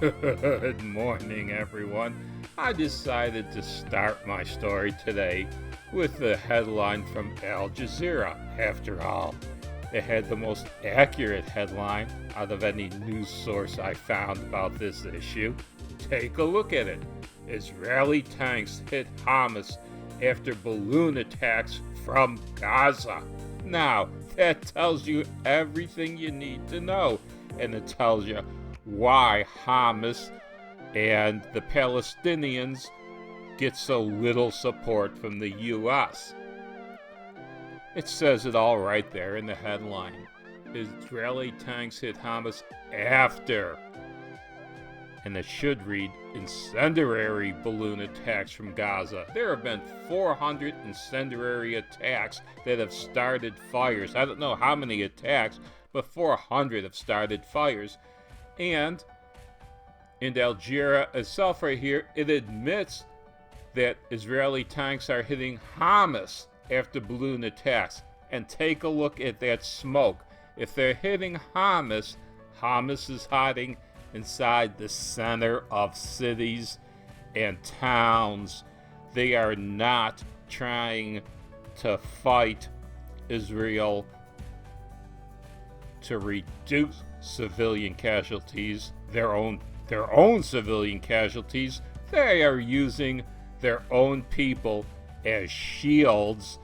Good morning, everyone. I decided to start my story today with the headline from Al Jazeera. After all, it had the most accurate headline out of any news source I found about this issue. Take a look at it. Israeli tanks hit Hamas after balloon attacks from Gaza. Now, that tells you everything you need to know, and it tells you why Hamas and the Palestinians get so little support from the U.S. It says it all right there in the headline. Israeli tanks hit Hamas after. And it should read, incendiary balloon attacks from Gaza. There have been 400 incendiary attacks that have started fires. I don't know how many attacks, but 400 have started fires. And in Al Jazeera itself right here, it admits that Israeli tanks are hitting Hamas after balloon attacks. And take a look at that smoke. If they're hitting Hamas, Hamas is hiding inside the center of cities and towns. They are not trying to fight Israel to reduce civilian casualties, their own civilian casualties. They are using their own people as shields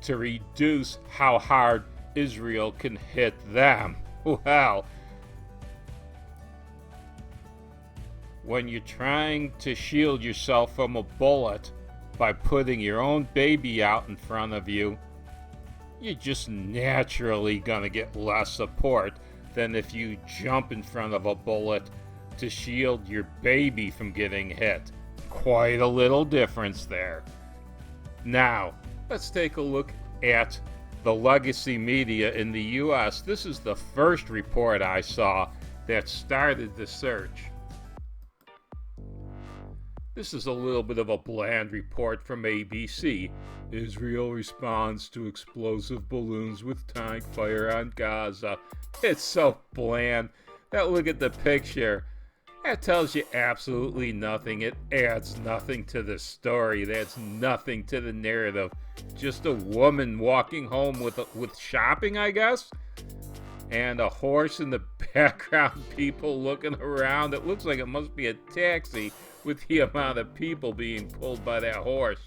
to reduce how hard Israel can hit them. Well, when you're trying to shield yourself from a bullet by putting your own baby out in front of you, you're just naturally gonna get less support than if you jump in front of a bullet to shield your baby from getting hit. Quite a little difference there. Now, let's take a look at the legacy media in the U.S. This is the first report I saw that started the search. This is a little bit of a bland report from ABC. Israel responds to explosive balloons with tank fire on Gaza. It's so bland. Now look at the picture. That tells you absolutely nothing. It adds nothing to the story. That's nothing to the narrative. Just a woman walking home with shopping, I guess? And a horse in the background, people looking around. It looks like it must be a taxi with the amount of people being pulled by that horse.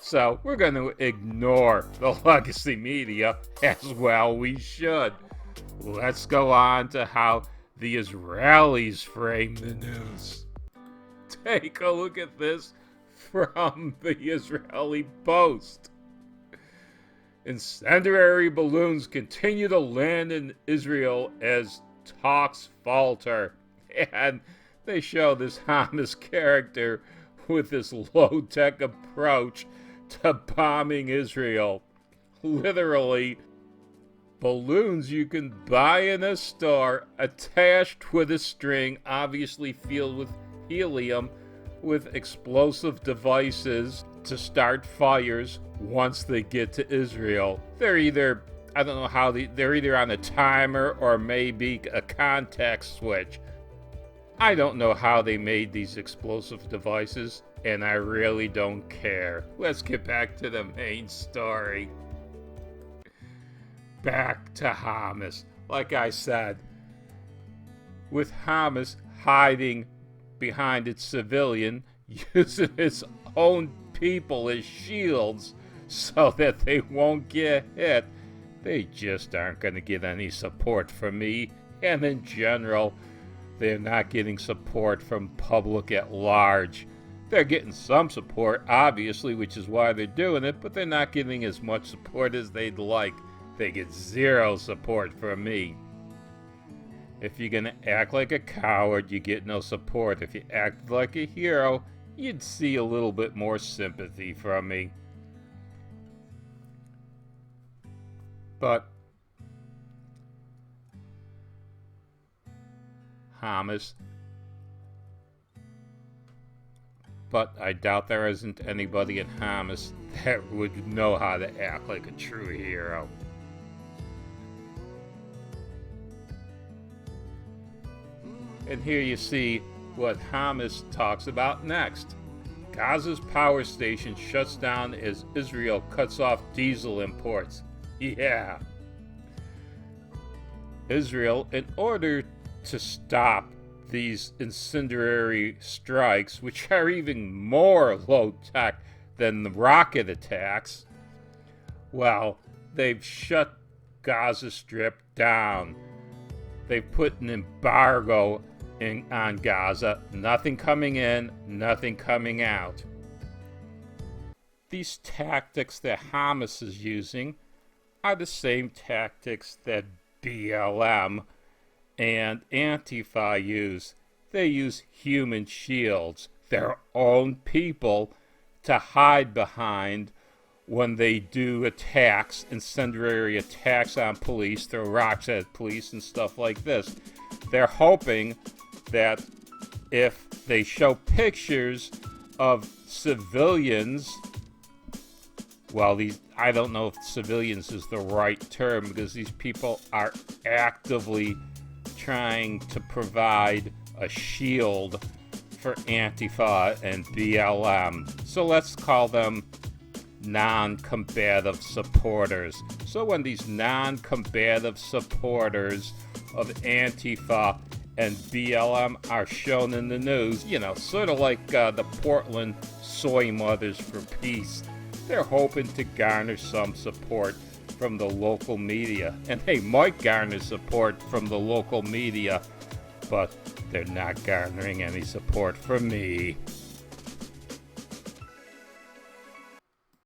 So we're going to ignore the legacy media, as well we should. Let's go on to how the Israelis frame the news. Take a look at this from the Israeli Post. Incendiary balloons continue to land in Israel as talks falter. And they show this Hamas character with this low-tech approach to bombing Israel. Literally, balloons you can buy in a store attached with a string, obviously filled with helium, with explosive devices to start fires once they get to Israel. They're either, I don't know how, they're either on a timer or maybe a contact switch. I don't know how they made these explosive devices, and I really don't care. Let's get back to the main story. Back to Hamas. Like I said, with Hamas hiding behind its civilian, using its own people as shields so that they won't get hit, they just aren't going to get any support from me, and in general, they're not getting support from public at large. They're getting some support, obviously, which is why they're doing it, but they're not getting as much support as they'd like. They get zero support from me. If you're gonna act like a coward, you get no support. If you act like a hero, you'd see a little bit more sympathy from me. But Hamas. But I doubt there isn't anybody in Hamas that would know how to act like a true hero. And here you see what Hamas talks about next. Gaza's power station shuts down as Israel cuts off diesel imports. Yeah. Israel, in order to stop these incendiary strikes, which are even more low-tech than the rocket attacks, well, they've shut Gaza Strip down. They've put an embargo on Gaza. Nothing coming in, nothing coming out. These tactics that Hamas is using are the same tactics that BLM and Antifa use. They use human shields, their own people, to hide behind when they do attacks, incendiary attacks on police, throw rocks at police and stuff like this. They're hoping that if they show pictures of civilians, well, I don't know if civilians is the right term, because these people are actively trying to provide a shield for Antifa and BLM. So let's call them non-combative supporters. So when these non-combative supporters of Antifa and BLM are shown in the news, sort of like the Portland Soy Mothers for Peace, they're hoping to garner some support from the local media. And they might garner support from the local media, but they're not garnering any support from me.